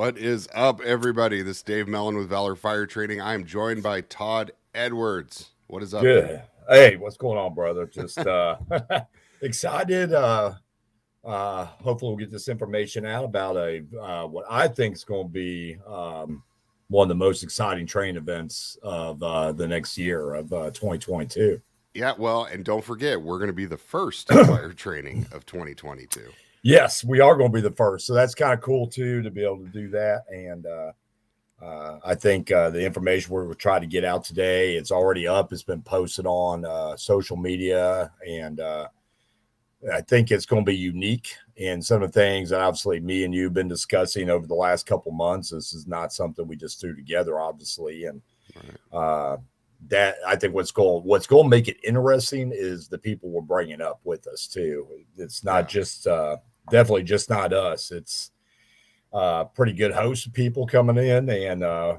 What is up, everybody? This is Dave Mellon with Valor Fire Training. I am joined by Todd Edwards. What is up, dude? Good. Hey, what's going on, brother? Just excited. Hopefully we'll get this information out about a what I think is going to be one of the most exciting training events of the next year of 2022. Yeah, well, and don't forget, we're going to be the first fire training of 2022. Yes, we are going to be the first, so that's kind of cool too to be able to do that. And I think the information we're trying to get out today, it's already up. It's been posted on social media, and I think it's going to be unique. And some of the things that obviously me and you have been discussing over the last couple months, this is not something we just threw together, obviously. And that I think what's going to make it interesting is the people we're bringing up with us too. It's not just definitely just not us. It's pretty good host of people coming in. And I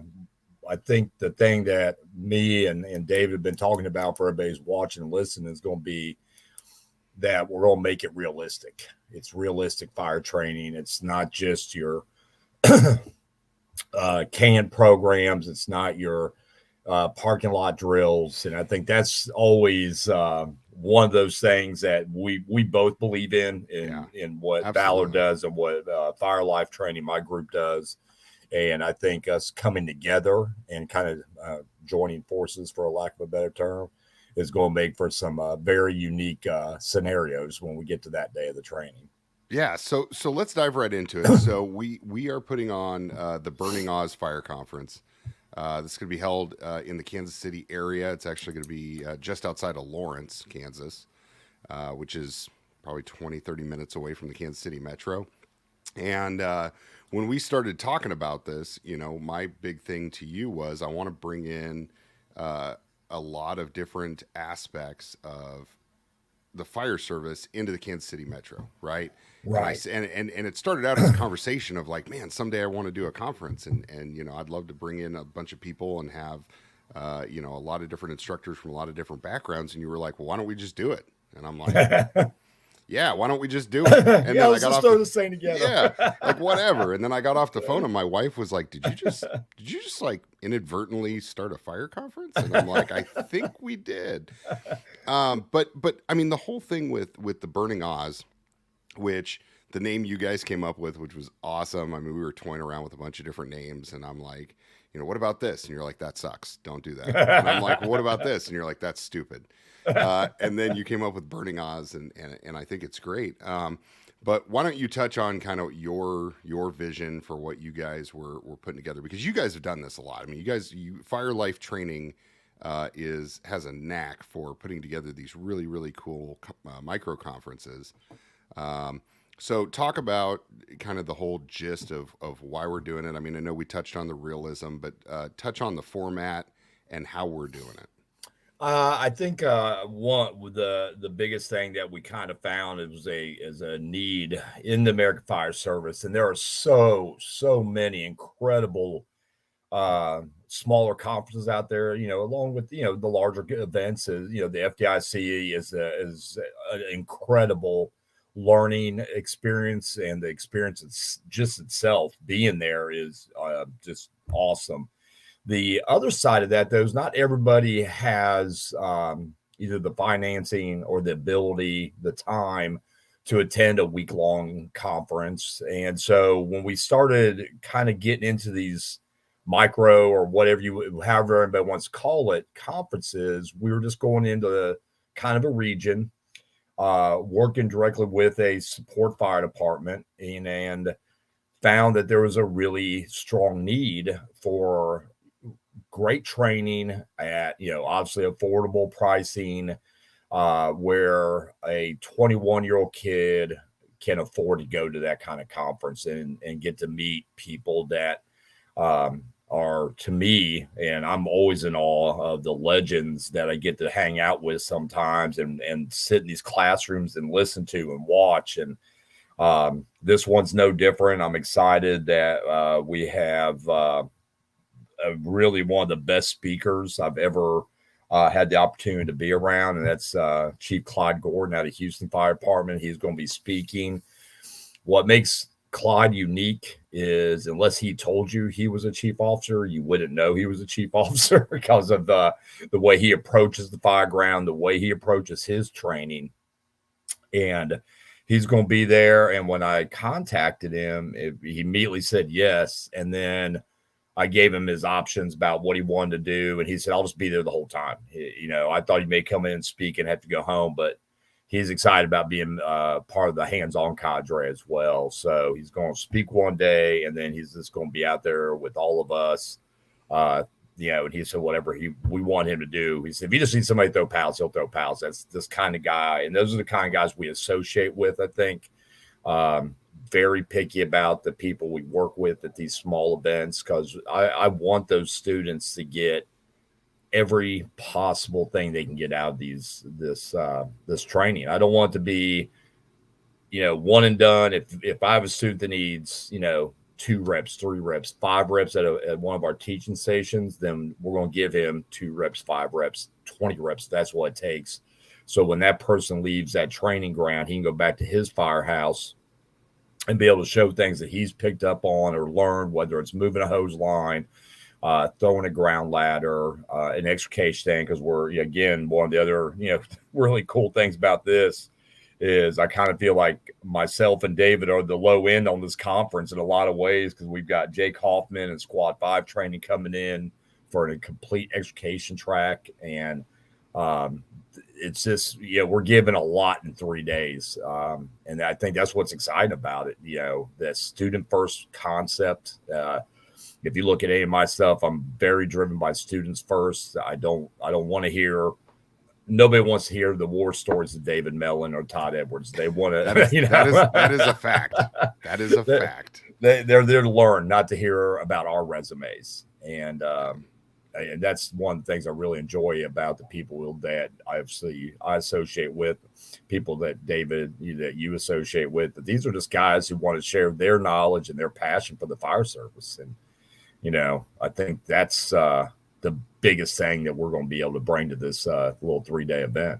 think the thing that me and David have been talking about for everybody's watching and listening is going to be that we're going to make it realistic. It's realistic fire training. It's not just your canned programs. It's not your parking lot drills. And I think that's always one of those things that we both believe in what absolutely. Valor does and what Fire Life Training, my group, does. And I think us coming together and kind of joining forces, for a lack of a better term, is going to make for some very unique scenarios when we get to that day of the training. Yeah, so let's dive right into it. So we are putting on the Burning Oz Fire Conference. This is going to be held in the Kansas City area. It's actually going to be just outside of Lawrence, Kansas, which is probably 20, 30 minutes away from the Kansas City Metro. And when we started talking about this, my big thing to you was I want to bring in a lot of different aspects of the fire service into the Kansas City Metro, right? Right. And it started out as a conversation of like, man, someday I want to do a conference, and I'd love to bring in a bunch of people and have a lot of different instructors from a lot of different backgrounds. And you were like, well, why don't we just do it? And I'm like, yeah, why don't we just do it? And then let's just throw this thing together. Yeah, like whatever. And then I got off the phone, and my wife was like, did you just like inadvertently start a fire conference? And I'm like, I think we did. But I mean, the whole thing with the Burning Oz, which the name you guys came up with, which was awesome. I mean, we were toying around with a bunch of different names, and I'm like, what about this? And you're like, that sucks. Don't do that. And I'm like, well, what about this? And you're like, that's stupid. And then you came up with Burning Oz, and I think it's great. But why don't you touch on kind of your vision for what you guys were putting together? Because you guys have done this a lot. I mean, Fire Life Training has a knack for putting together these really, really cool micro conferences. So talk about kind of the whole gist of why we're doing it. I mean, I know we touched on the realism, but touch on the format and how we're doing it. I think the biggest thing that we kind of found is a need in the American Fire Service, and there are so many incredible smaller conferences out there. Along with the larger events, the FDIC is an incredible learning experience, and the experience itself being there is just awesome. The other side of that, though, is not everybody has either the financing or the ability, the time to attend a week-long conference. And so when we started kind of getting into these micro or however everybody wants to call it, conferences, we were just going into kind of a region, working directly with a support fire department, and found that there was a really strong need for great training at, obviously affordable pricing, where a 21-year-old kid can afford to go to that kind of conference and get to meet people that are, to me, and I'm always in awe of the legends that I get to hang out with sometimes and sit in these classrooms and listen to and watch. And this one's no different. I'm excited that we have really one of the best speakers I've ever had the opportunity to be around, and that's Chief Clyde Gordon out of Houston Fire Department. He's going to be speaking. What makes Clyde unique is unless he told you he was a chief officer, you wouldn't know he was a chief officer because of the way he approaches the fire ground, the way he approaches his training. And he's going to be there. And when I contacted him, he immediately said yes. And then I gave him his options about what he wanted to do. And he said, I'll just be there the whole time. I thought he may come in and speak and have to go home, but he's excited about being part of the hands-on cadre as well. So he's going to speak one day, and then he's just going to be out there with all of us. And he said whatever we want him to do. He said, if you just need somebody to throw pals, he'll throw pals. That's this kind of guy. And those are the kind of guys we associate with, I think. Very picky about the people we work with at these small events because I want those students to get every possible thing they can get out of this training. I don't want it to be, one and done. If I have a student that needs, 2 reps, 3 reps, 5 reps at one of our teaching stations, then we're going to give him 2 reps, 5 reps, 20 reps. That's what it takes. So when that person leaves that training ground, he can go back to his firehouse and be able to show things that he's picked up on or learned, whether it's moving a hose line, throwing a ground ladder, an extrication stand. Because we're, again, one of the other, really cool things about this is I kind of feel like myself and David are the low end on this conference in a lot of ways because we've got Jake Hoffman and Squad 5 training coming in for a complete extrication track. And it's just, we're given a lot in 3 days. And I think that's what's exciting about it. The student first concept. If you look at any of my stuff, I'm very driven by students first. I don't want to hear. Nobody wants to hear the war stories of David Mellon or Todd Edwards. They want to. That is a fact. That is a fact. They're there to learn, not to hear about our resumes. And that's one of the things I really enjoy about the people that I associate with, people that David, that you associate with. But these are just guys who want to share their knowledge and their passion for the fire service. And I think that's the biggest thing that we're going to be able to bring to this little 3-day event.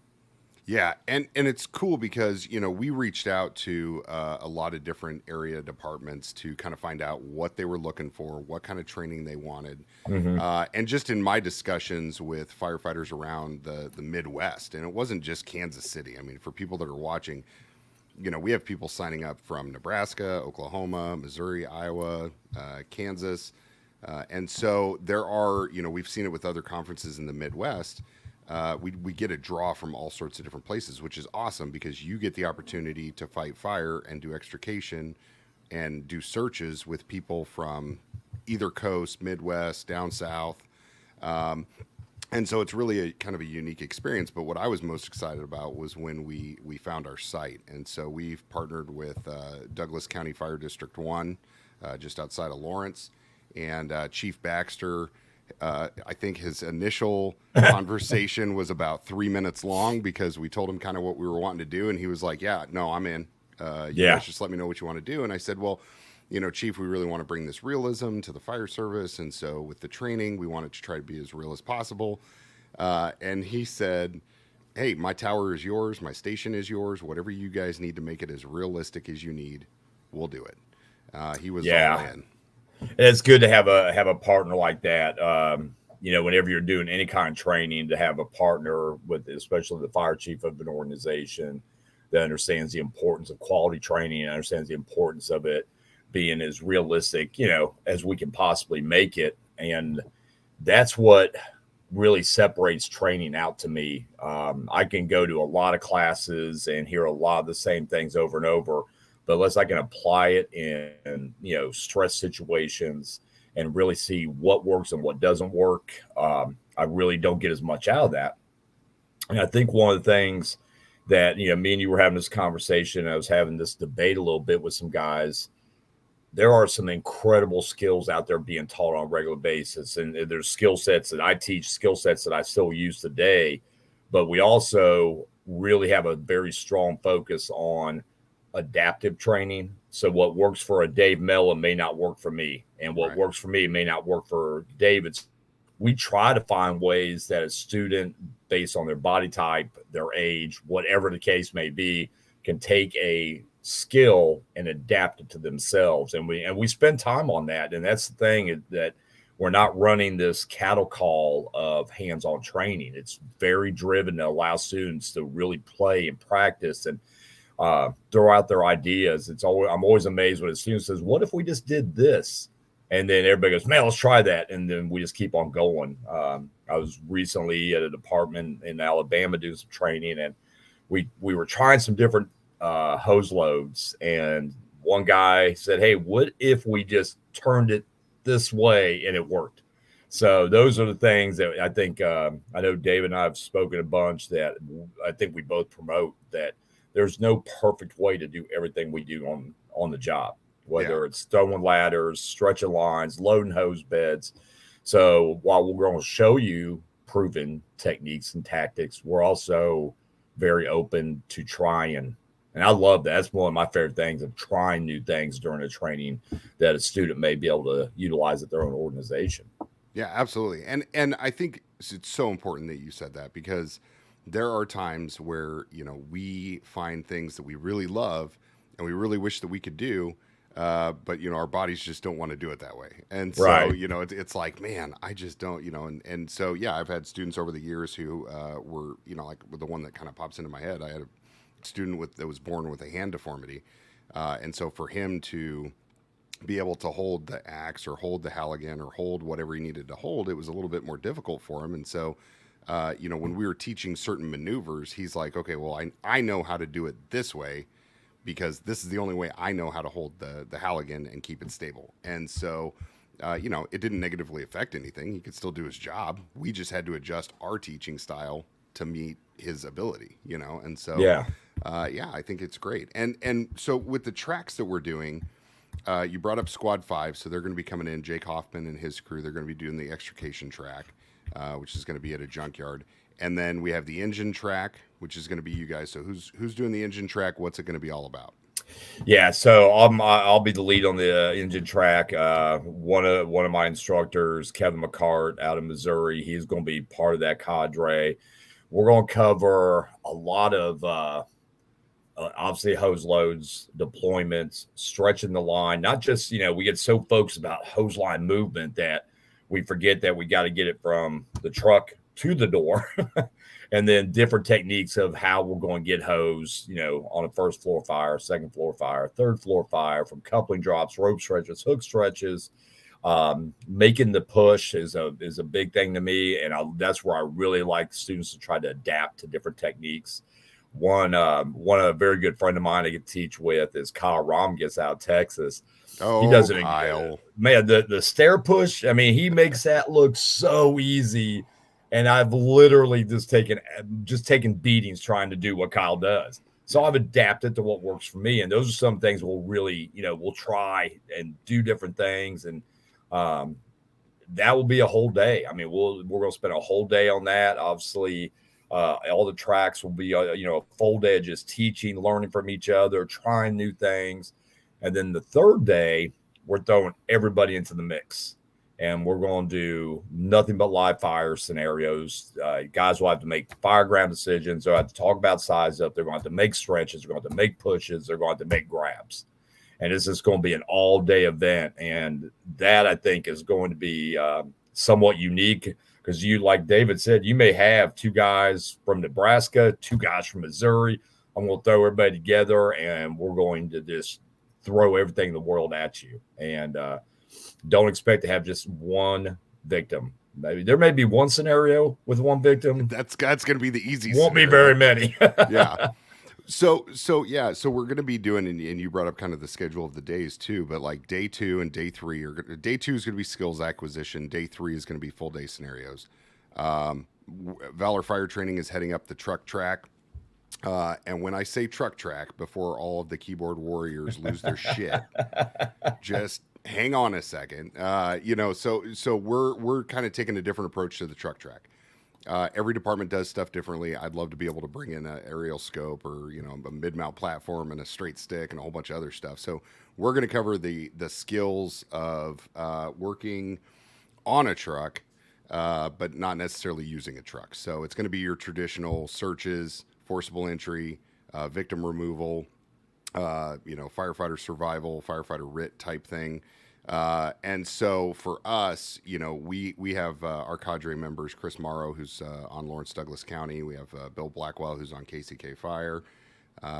Yeah. And it's cool because, we reached out to a lot of different area departments to kind of find out what they were looking for, what kind of training they wanted. Mm-hmm. And just in my discussions with firefighters around the Midwest, and it wasn't just Kansas City. I mean, for people that are watching, we have people signing up from Nebraska, Oklahoma, Missouri, Iowa, Kansas. And so there are, we've seen it with other conferences in the Midwest. We get a draw from all sorts of different places, which is awesome because you get the opportunity to fight fire and do extrication and do searches with people from either coast, Midwest, down south. And so it's really a kind of a unique experience. But what I was most excited about was when we found our site. And so we've partnered with Douglas County Fire District 1, just outside of Lawrence. And Chief Baxter, I think his initial conversation was about 3 minutes long because we told him kind of what we were wanting to do. And he was like, yeah, no, I'm in. You guys just let me know what you want to do. And I said, well, Chief, we really want to bring this realism to the fire service. And so with the training, we wanted to try to be as real as possible. And he said, hey, my tower is yours. My station is yours. Whatever you guys need to make it as realistic as you need, we'll do it. He was all in. It's good to have a partner like that. Whenever you're doing any kind of training, to have a partner with, especially the fire chief of an organization that understands the importance of quality training and understands the importance of it being as realistic, as we can possibly make it. And that's what really separates training out to me. I can go to a lot of classes and hear a lot of the same things over and over. But unless I can apply it in stress situations and really see what works and what doesn't work, I really don't get as much out of that. And I think one of the things that, me and you were having this conversation, I was having this debate a little bit with some guys. There are some incredible skills out there being taught on a regular basis. And there's skill sets that I teach, skill sets that I still use today. But we also really have a very strong focus on adaptive training. So what works for a Dave Mellon may not work for me, and what works for me may not work for David. We try to find ways that a student, based on their body type, their age, whatever the case may be, can take a skill and adapt it to themselves. And we spend time on that. And that's the thing, that we're not running this cattle call of hands-on training. It's very driven to allow students to really play and practice and throw out their ideas. I'm always amazed when a student says, "What if we just did this?" And then everybody goes, "Man, let's try that." And then we just keep on going. I was recently at a department in Alabama doing some training, and we were trying some different hose loads. And one guy said, "Hey, what if we just turned it this way and it worked?" So those are the things that I think, I know David and I have spoken a bunch, that I think we both promote, that there's no perfect way to do everything we do on the job, whether it's throwing ladders, stretching lines, loading hose beds. So while we're going to show you proven techniques and tactics, we're also very open to trying. And I love that. That's one of my favorite things, of trying new things during a training that a student may be able to utilize at their own organization. Yeah, absolutely. And I think it's so important that you said that, because there are times where, we find things that we really love and we really wish that we could do, but our bodies just don't want to do it that way. And so, Right. it's like, man, I just don't, and so, yeah, I've had students over the years who were, like the one that kind of pops into my head. I had a student that was born with a hand deformity. And so for him to be able to hold the axe or hold the Halligan or hold whatever he needed to hold, it was a little bit more difficult for him. And so, when we were teaching certain maneuvers, he's like, okay, well, I know how to do it this way, because this is the only way I know how to hold the Halligan and keep it stable. And so, it didn't negatively affect anything. He could still do his job. We just had to adjust our teaching style to meet his ability, and so, Yeah. yeah, I think it's great. And so with the tracks that we're doing, you brought up Squad 5, so they're going to be coming in. Jake Hoffman and his crew, they're going to be doing the extrication track, which is going to be at a junkyard. And then we have the engine track, which is going to be you guys. So who's doing the engine track? What's it going to be all about? Yeah, so I'll be the lead on the engine track. One of my instructors, Kevin McCart, out of Missouri, he's going to be part of that cadre. We're going to cover a lot of obviously hose loads, deployments, stretching the line. Not just, we get so focused about hose line movement that we forget that we got to get it from the truck to the door. And then different techniques of how we're going to get hose, on a first floor fire, second floor fire, third floor fire, from coupling drops, rope stretches, hook stretches. Making the push is a big thing to me. And that's where I really like students to try to adapt to different techniques. One a very good friend of mine I get to teach with is Kyle Romgis out of Texas. Oh, He does it, Kyle. Man, the stair push. I mean, he makes that look so easy. And I've literally just taken beatings trying to do what Kyle does. So I've adapted to what works for me. And those are some things we'll really, we'll try and do different things. And that will be a whole day. I mean, we're going to spend a whole day on that. Obviously, all the tracks will be, a full day of just teaching, learning from each other, trying new things. And then the third day, we're throwing everybody into the mix. And we're going to do nothing but live fire scenarios. Guys will have to make fire ground decisions. They'll have to talk about size up. They're going to have to make stretches. They're going to have to make pushes. They're going to have to make grabs. And this is going to be an all-day event. And that, I think, is going to be somewhat unique, because like David said, you may have two guys from Nebraska, two guys from Missouri. I'm going to throw everybody together, and we're going to just throw everything in the world at you. And don't expect to have just one victim. Maybe there may be one scenario with one victim. That's going to be the easy Won't scenario. be very many. Yeah. So we're going to be doing, and you brought up kind of the schedule of the days too, but like day 2 and day 3 day 2 is going to be skills acquisition. Day 3 is going to be full day scenarios. Valor Fire Training is heading up the truck track. And when I say truck track, before all of the keyboard warriors lose their shit, just hang on a second. So we're kind of taking a different approach to the truck track. Every department does stuff differently. I'd love to be able to bring in an aerial scope or, a mid-mount platform and a straight stick and a whole bunch of other stuff. So we're going to cover the skills of working on a truck, but not necessarily using a truck. So it's going to be your traditional searches, forcible entry, victim removal, firefighter survival, firefighter RIT type thing. And so for us, we have our cadre members, Chris Morrow, who's on Lawrence Douglas County. We have Bill Blackwell, who's on KCK Fire.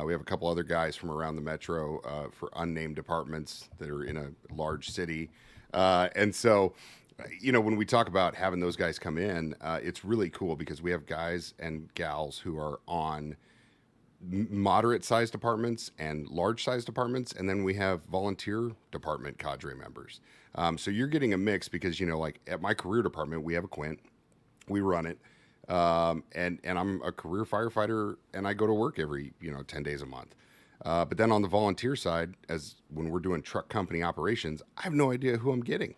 We have a couple other guys from around the metro for unnamed departments that are in a large city. And so, when we talk about having those guys come in, it's really cool because we have guys and gals who are on moderate sized departments and large sized departments, and then we have volunteer department cadre members. So you're getting a mix because like at my career department, we have a quint, we run it, and I'm a career firefighter, and I go to work every 10 days a month. But then on the volunteer side, as when we're doing truck company operations, I have no idea who I'm getting.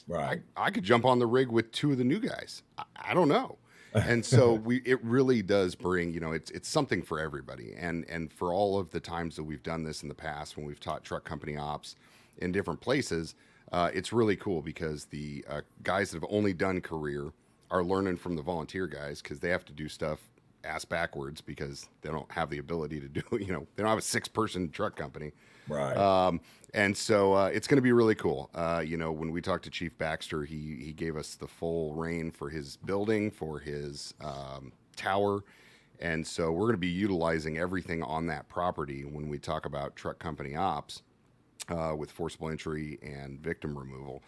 Right. I could jump on the rig with two of the new guys. I don't know. And so it really does bring, it's something for everybody. And for all of the times that we've done this in the past, when we've taught truck company ops in different places, it's really cool because the guys that have only done career are learning from the volunteer guys because they have to do stuff ass backwards because they don't have the ability to do, they don't have a 6-person truck company. Right. And so it's going to be really cool. When we talked to Chief Baxter, he gave us the full reign for his building, for his tower. And so we're going to be utilizing everything on that property when we talk about truck company ops with forcible entry and victim removal.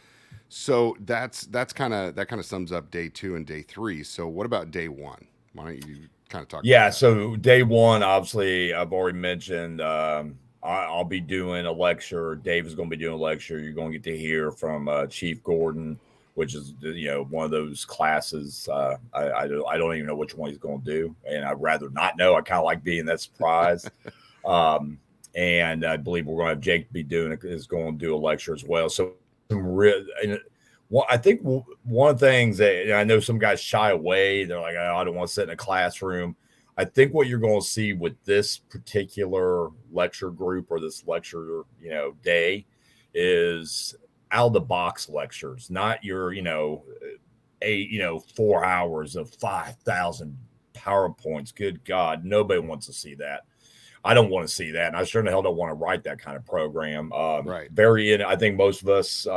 So that kind of sums up day 2 and day 3. So what about day 1? Why don't you kind of talk about that? So day 1, obviously, I've already mentioned I'll be doing a lecture. Dave is going to be doing a lecture. You're going to get to hear from Chief Gordon, which is one of those classes. I don't even know which one he's going to do, and I'd rather not know. I kind of like being that surprise. And I believe we're going to have Jake is going to do a lecture as well. So I think one of the things that I know some guys shy away. They're like, oh, I don't want to sit in a classroom. I think what you're going to see with this particular lecture group or this lecture, day is out of the box lectures, not your, 4 hours of 5,000 PowerPoints. Good God, nobody wants to see that. I don't want to see that. And I sure the hell don't want to write that kind of program. Right. I think most of us,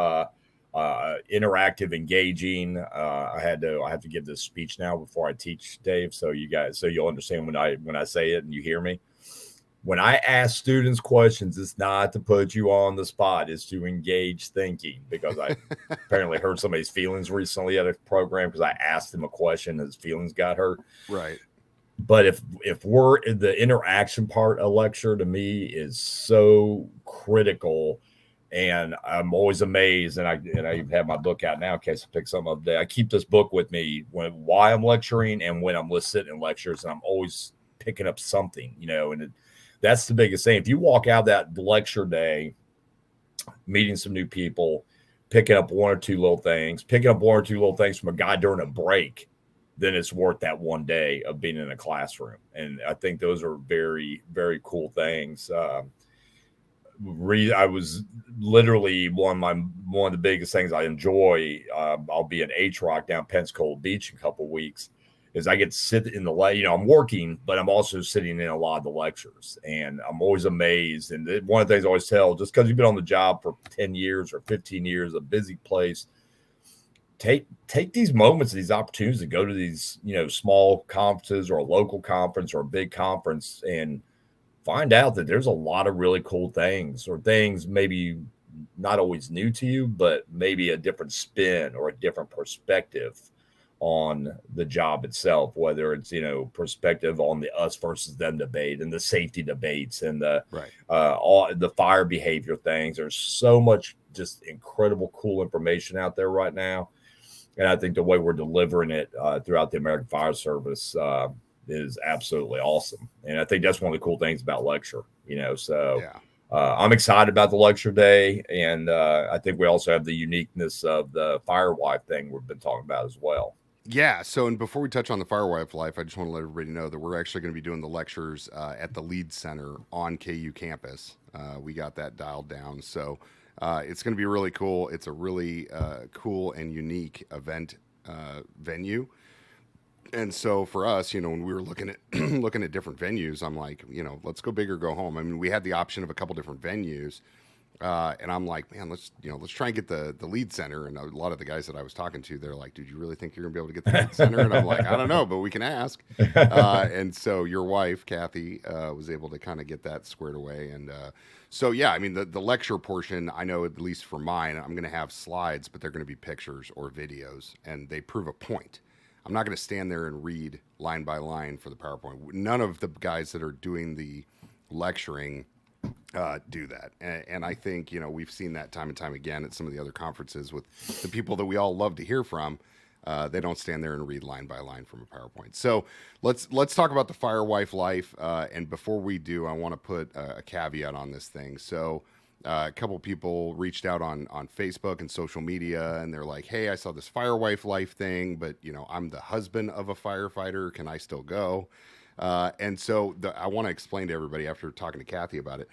interactive, engaging. I have to give this speech now before I teach, Dave, so you'll understand when I say it and you hear me. When I ask students questions, it's not to put you on the spot, it's to engage thinking, because I apparently hurt somebody's feelings recently at a program because I asked him a question, his feelings got hurt. Right. But if we're in the interaction part of lecture, to me is so critical. And I'm always amazed, and I have my book out now in case I pick something up today. I keep this book with me while I'm lecturing and when I'm sitting in lectures, and I'm always picking up something, and that's the biggest thing. If you walk out that lecture day, meeting some new people, picking up one or two little things from a guy during a break, then it's worth that one day of being in a classroom. And I think those are very, very cool things. I was literally one of the biggest things I enjoy. I'll be in H-Rock down Pensacola Beach in a couple of weeks. Is I get to sit in I'm working, but I'm also sitting in a lot of the lectures, and I'm always amazed. And one of the things I always tell, just because you've been on the job for 10 years or 15 years, a busy place, take these moments, these opportunities to go to these small conferences or a local conference or a big conference and find out that there's a lot of really cool things, or things maybe not always new to you, but maybe a different spin or a different perspective on the job itself, whether it's, perspective on the us versus them debate and the safety debates and the all the fire behavior things. There's so much just incredible, cool information out there right now. And I think the way we're delivering it throughout the American Fire Service is absolutely awesome. And I think that's one of the cool things about lecture, I'm excited about the lecture day. And I think we also have the uniqueness of the Firewife thing we've been talking about as well. Yeah. So, and before we touch on the Firewife life, I just want to let everybody know that we're actually going to be doing the lectures at the Lead Center on KU campus. We got that dialed down. So it's going to be really cool. It's a really cool and unique event venue. And so for us, when we were looking at looking at different venues, I'm like, let's go big or go home. I mean, we had the option of a couple different venues, and I'm like, man, let's try and get the lead center. And a lot of the guys that I was talking to, they're like, dude, you really think you're gonna be able to get the lead center? And I'm like, I don't know, but we can ask. And so your wife, Kathy, was able to kind of get that squared away. And so yeah, I mean, the lecture portion, I know at least for mine, I'm gonna have slides, but they're gonna be pictures or videos, and they prove a point. I'm not going to stand there and read line by line for the PowerPoint. None of the guys that are doing the lecturing do that. And I think, we've seen that time and time again at some of the other conferences with the people that we all love to hear from. They don't stand there and read line by line from a PowerPoint. So let's talk about the Firewife life. And before we do, I want to put a caveat on this thing. So a couple people reached out on Facebook and social media, and they're like, "Hey, I saw this Firewife life thing, but I'm the husband of a firefighter. Can I still go?" And so I want to explain to everybody after talking to Kathy about it.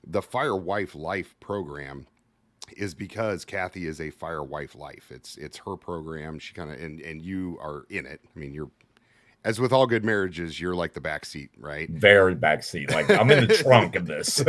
The Firewife Life program is because Kathy is a Firewife Life. It's her program. She kind of and you are in it. I mean, you're as with all good marriages, you're like the back seat, right? Very back seat. Like I'm in the trunk of this.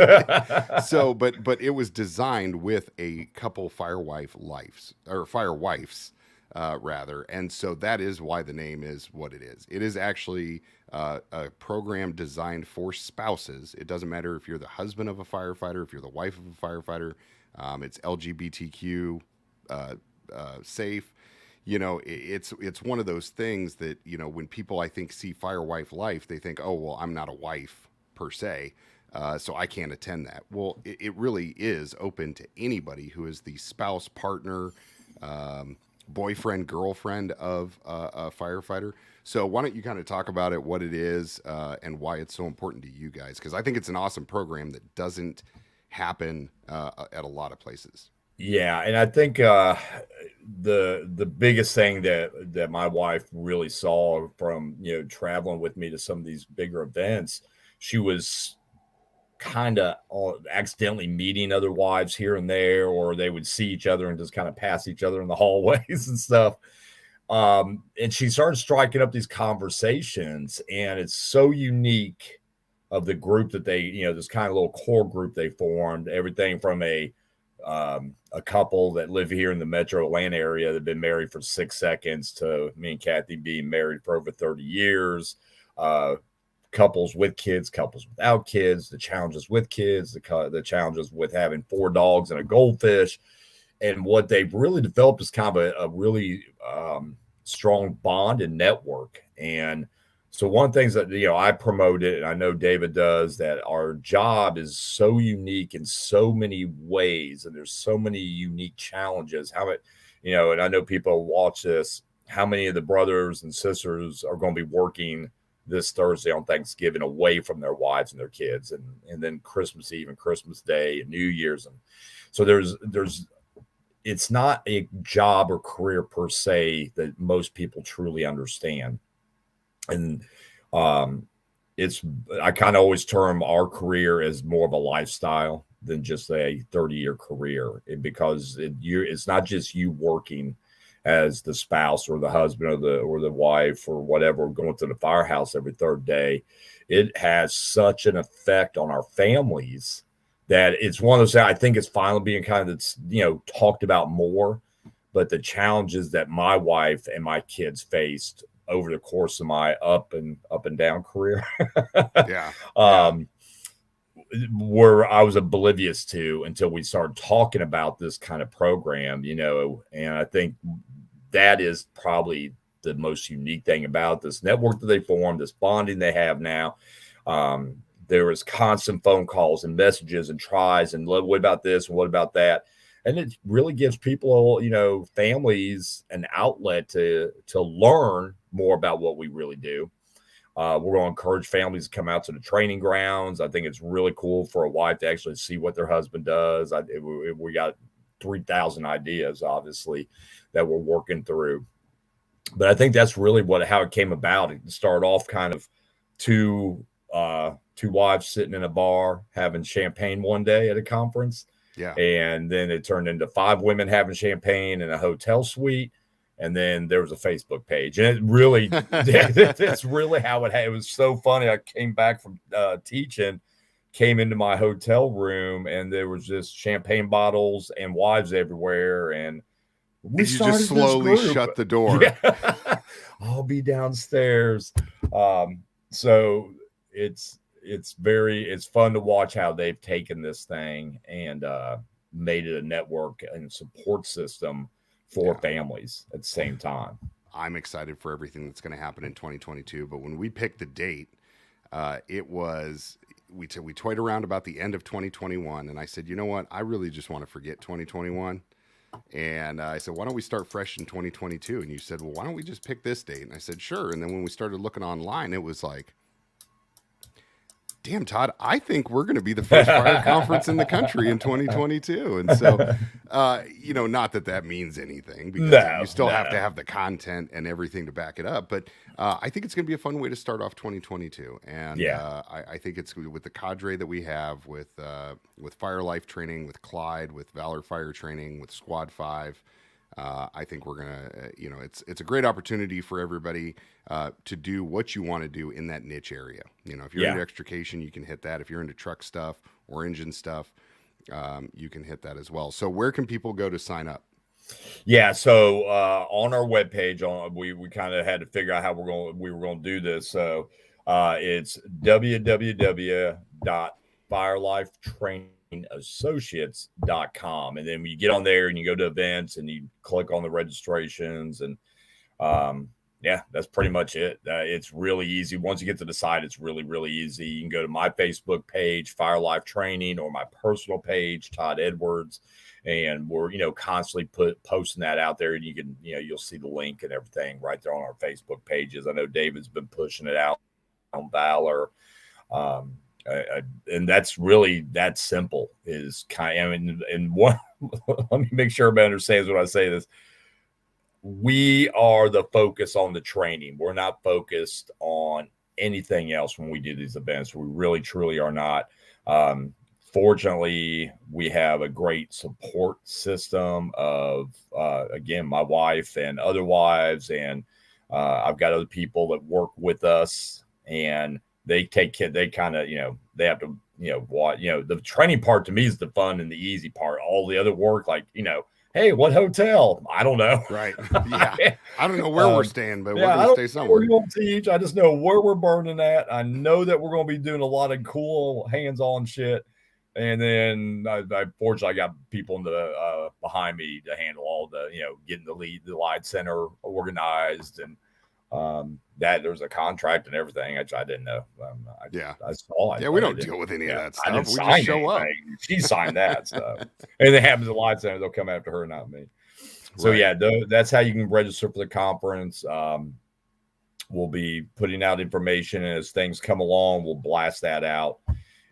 So, but it was designed with a couple Firewife lives or Firewifes, rather, and so that is why the name is what it is. It is actually a program designed for spouses. It doesn't matter if you're the husband of a firefighter, if you're the wife of a firefighter. It's LGBTQ safe. It's one of those things that when people I think see Firewife Life, they think, oh well, I'm not a wife per se, so I can't attend that. Well, it really is open to anybody who is the spouse, partner, boyfriend, girlfriend of a firefighter. So why don't you kind of talk about it, what it is, and why it's so important to you guys? Because I think it's an awesome program that doesn't happen at a lot of places. Yeah, and I think the biggest thing that my wife really saw from traveling with me to some of these bigger events, she was kind of accidentally meeting other wives here and there, or they would see each other and just kind of pass each other in the hallways and stuff. And she started striking up these conversations, and it's so unique of the group that they, this kind of little core group they formed. Everything from a couple that live here in the metro Atlanta area that have been married for 6 seconds to me and Kathy being married for over 30 years, couples with kids, couples without kids, the challenges with kids, the challenges with having 4 dogs and a goldfish. And what they've really developed is kind of a really strong bond and network. And so one of the things that, I promoted, and I know David does, that our job is so unique in so many ways, and there's so many unique challenges. And I know people watch this, how many of the brothers and sisters are going to be working this Thursday on Thanksgiving away from their wives and their kids, and then Christmas Eve and Christmas Day and New Year's. And so it's not a job or career per se that most people truly understand. And I kind of always term our career as more of a lifestyle than just a 30-year career, because it's not just you working as the spouse or the husband or the wife or whatever, going to the firehouse every third day. It has such an effect on our families that it's one of those, I think it's finally being kind of, talked about more. But the challenges that my wife and my kids faced over the course of my up and down career, Yeah. where I was oblivious to until we started talking about this kind of program, and I think that is probably the most unique thing about this network that they formed, this bonding they have now. There was constant phone calls and messages and tries and what about this and what about that. And it really gives people, families an outlet to learn more about what we really do. We're going to encourage families to come out to the training grounds. I think it's really cool for a wife to actually see what their husband does. We got 3,000 ideas, obviously, that we're working through. But I think that's really how it came about. It started off kind of two wives sitting in a bar having champagne one day at a conference. Yeah. And then it turned into 5 women having champagne in a hotel suite. And then there was a Facebook page, and it really, it's really how it was so funny. I came back from teaching, came into my hotel room, and there was just champagne bottles and wives everywhere. And we you just slowly shut the door. Yeah. I'll be downstairs. So it's fun to watch how they've taken this thing and made it a network and support system for families at the same time. I'm excited for everything that's going to happen in 2022. But when we picked the date, it was we toyed around about the end of 2021, and I said, you know what, I really just want to forget 2021. And I said, why don't we start fresh in 2022? And you said, well, why don't we just pick this date? And I said, sure. And then when we started looking online, it was like, damn, Todd, I think we're going to be the first fire conference in the country in 2022. And so, not that means anything, because you still have to have the content and everything to back it up. But I think it's going to be a fun way to start off 2022. And I think it's with the cadre that we have with Fire Life training, with Clyde, with Valor Fire training, with Squad 5. I think we're gonna, it's a great opportunity for everybody to do what you want to do in that niche area. If you're into extrication, you can hit that. If you're into truck stuff or engine stuff, you can hit that as well. So where can people go to sign up? Yeah, so on our webpage, we kind of had to figure out how we were going to do this. So it's www.firelifetrainingassociates.com, and then when you get on there and you go to events and you click on the registrations, and that's pretty much it. It's really easy. Once you get to the site, it's really, really easy. You can go to my Facebook page, Fire Life Training, or my personal page, Todd Edwards, and we're constantly posting that out there, and you can you'll see the link and everything right there on our Facebook pages. I know David's been pushing it out on Valor, and that's really that simple. Is and one. Let me make sure everybody understands when I say this. We are the focus on the training. We're not focused on anything else when we do these events. We really, truly are not. Fortunately, we have a great support system of, again, my wife and other wives, and I've got other people that work with us, and they take care. They kind of, they have to, the training part to me is the fun and the easy part. All the other work, like, hey, what hotel? I don't know. Right. Yeah. I don't know where we're staying, but we're going to stay somewhere. We're going to teach. I just know where we're burning at. I know that we're going to be doing a lot of cool hands-on shit. And then I fortunately got people in the behind me to handle all the, getting the light center organized, and that there's a contract and everything, which I didn't know. I saw it. Yeah, we don't deal with any of that stuff. We just show up. She signed that stuff. And it happens at Light Center, they'll come after her, not me. So that's how you can register for the conference. We'll be putting out information, and as things come along, we'll blast that out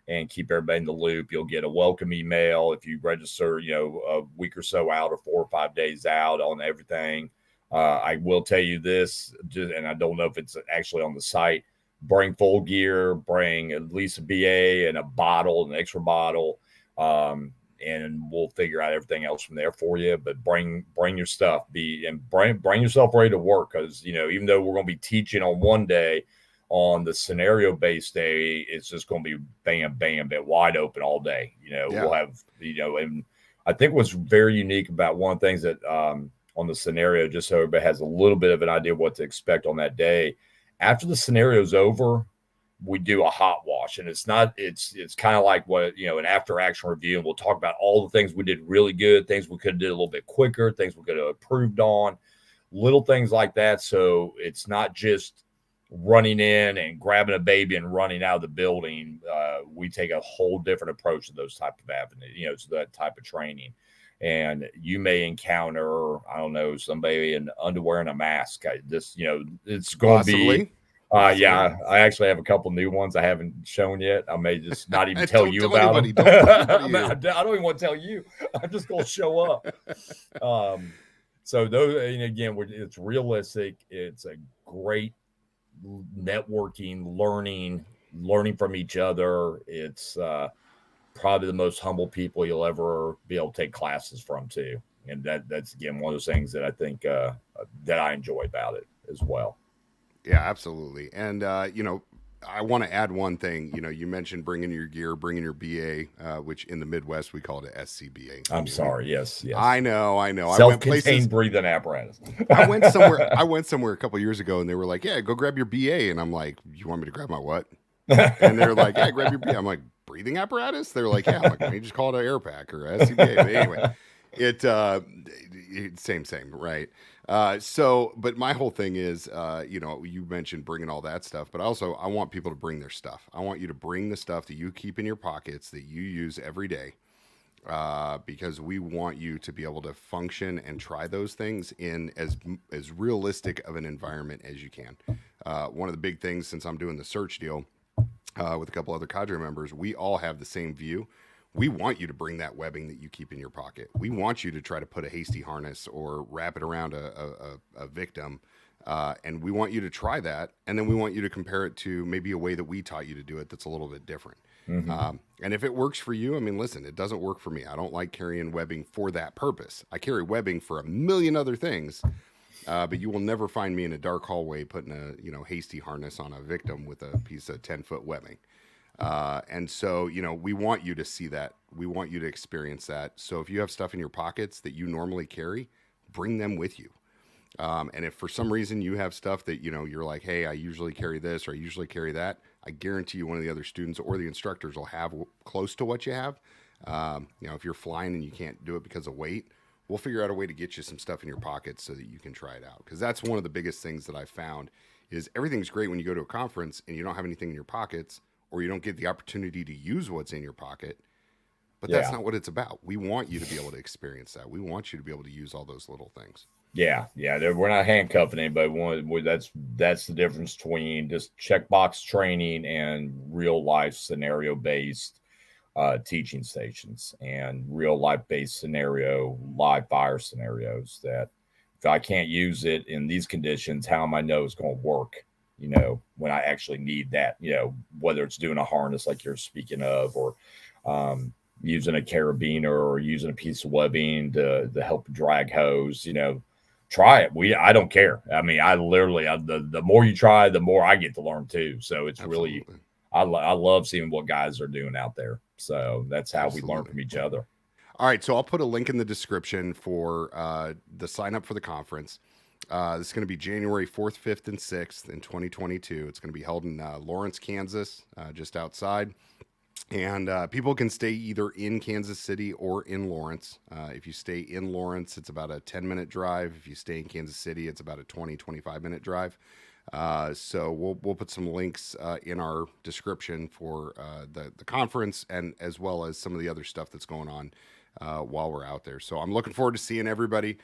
and keep everybody in the loop. You'll get a welcome email if you register, a week or so out or 4 or 5 days out on everything. I will tell you this, and I don't know if it's actually on the site. Bring full gear, bring at least a BA and a bottle, an extra bottle, and we'll figure out everything else from there for you. But bring your stuff, bring yourself ready to work, because even though we're going to be teaching on one day, on the scenario-based day, it's just going to be bam, bam, bam, wide open all day. We'll have and I think what's very unique about one of the things that on the scenario, just so everybody has a little bit of an idea of what to expect on that day. After the scenario is over, we do a hot wash, and it's kind of like what, an after action review. And we'll talk about all the things we did really good, things we could have did a little bit quicker, things we could have improved on, little things like that. So it's not just running in and grabbing a baby and running out of the building. We take a whole different approach to those type of avenues, to that type of training. And you may encounter, I don't know, somebody in underwear and a mask. It's going to be, I actually have a couple new ones I haven't shown yet. I may just not even tell you about them. I don't even want to tell you. I'm just going to show up. So those, and again, it's realistic. It's a great networking, learning from each other. It's probably the most humble people you'll ever be able to take classes from too. And that's again one of those things that I think that I enjoy about it as well. Yeah, absolutely. And I want to add one thing. You mentioned bringing your gear, bringing your BA, which in the Midwest we call it a SCBA. I'm sorry. Yes. I know. I went Self-contained places. breathing apparatus. I went somewhere. I went somewhere a couple years ago, and they were like, "Yeah, go grab your BA," and I'm like, "You want me to grab my what?" And they're like, "Yeah, grab your BA." I'm like, "Breathing apparatus?" They're like, "Yeah." I'm like, "Why don't you just call it an air pack or a SCBA?" But anyway, same, right? But my whole thing is, you mentioned bringing all that stuff, but also I want people to bring their stuff. I want you to bring the stuff that you keep in your pockets that you use every day, because we want you to be able to function and try those things in as realistic of an environment as you can. One of the big things, since I'm doing the search deal with a couple other cadre members, we all have the same view. We want you to bring that webbing that you keep in your pocket. We want you to try to put a hasty harness or wrap it around a victim. And we want you to try that. And then we want you to compare it to maybe a way that we taught you to do it that's a little bit different. Mm-hmm. And if it works for you, I mean, listen, it doesn't work for me. I don't like carrying webbing for that purpose. I carry webbing for a million other things. But you will never find me in a dark hallway putting a hasty harness on a victim with a piece of 10-foot webbing. And so, we want you to see that. We want you to experience that. So if you have stuff in your pockets that you normally carry, bring them with you. And if for some reason you have stuff that, you're like, hey, I usually carry this or I usually carry that, I guarantee you one of the other students or the instructors will have close to what you have. If you're flying and you can't do it because of weight, we'll figure out a way to get you some stuff in your pockets so that you can try it out. Because that's one of the biggest things that I found is everything's great when you go to a conference and you don't have anything in your pockets, or you don't get the opportunity to use what's in your pocket. But that's not what it's about. We want you to be able to experience that. We want you to be able to use all those little things. Yeah. We're not handcuffing anybody. That's the difference between just checkbox training and real life scenario based teaching stations and real life based live fire scenarios. That if I can't use it in these conditions, how am I know it's going to work? When I actually need that, whether it's doing a harness like you're speaking of, or using a carabiner or using a piece of webbing to help drag hose, try it. I don't care. I mean, I literally, the more you try, the more I get to learn too. So it's Absolutely. Really, I love seeing what guys are doing out there. So that's how Absolutely. We learn from each other. All right. So I'll put a link in the description for the sign up for the conference. This is going to be January 4th, 5th, and 6th in 2022. It's going to be held in Lawrence, Kansas, just outside. And people can stay either in Kansas City or in Lawrence. If you stay in Lawrence, it's about a 10-minute drive. If you stay in Kansas City, it's about a 25-minute drive. So we'll put some links in our description for the conference, and as well as some of the other stuff that's going on while we're out there. So I'm looking forward to seeing everybody.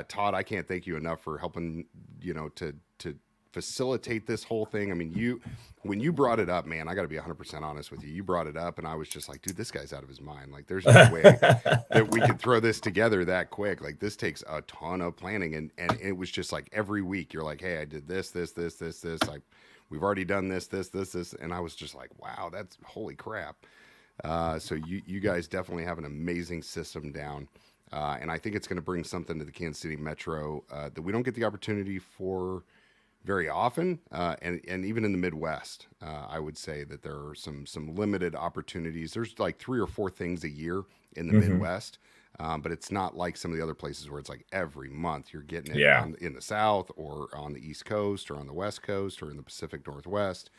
Todd, I can't thank you enough for helping, to facilitate this whole thing. I mean, when you brought it up, man, I got to be 100% honest with you. You brought it up and I was just like, dude, this guy's out of his mind. Like, there's no way that we could throw this together that quick. Like, this takes a ton of planning. And it was just like every week you're like, hey, I did this. Like, we've already done this. And I was just like, wow, that's holy crap. So you guys definitely have an amazing system down. And I think it's going to bring something to the Kansas City Metro that we don't get the opportunity for very often. And even in the Midwest, I would say that there are some limited opportunities. There's like 3 or 4 things a year in the Midwest, but it's not like some of the other places where it's like every month you're getting it in the South or on the East Coast or on the West Coast or in the Pacific Northwest.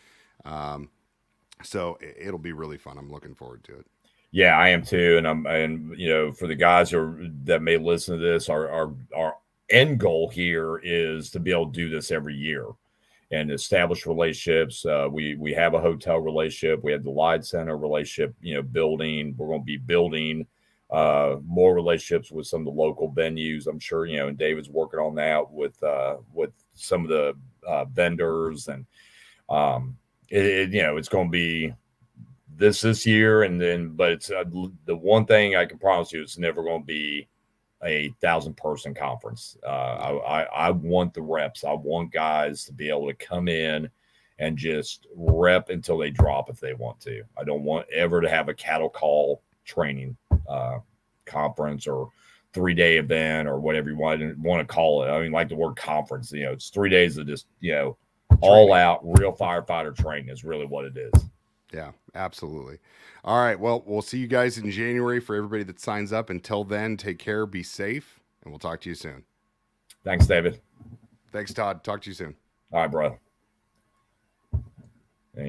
So it'll be really fun. I'm looking forward to it. Yeah, I am too. And for the guys that may listen to this, our end goal here is to be able to do this every year and establish relationships. We have a hotel relationship. We have the Lied Center relationship, building. We're going to be building more relationships with some of the local venues. I'm sure, and David's working on that with some of the vendors. And it's going to be this year, but it's the one thing I can promise you, it's never going to be a 1,000-person conference. I want the reps. I want guys to be able to come in and just rep until they drop if they want to. I don't want ever to have a cattle call training conference or 3-day event or whatever you want to call it. I mean, like the word conference, it's 3 days of just, all out real firefighter training is really what it is. Yeah, absolutely. All right. Well, we'll see you guys in January for everybody that signs up. Until then, take care, be safe, and we'll talk to you soon. Thanks, David. Thanks, Todd. Talk to you soon. All right, bro. And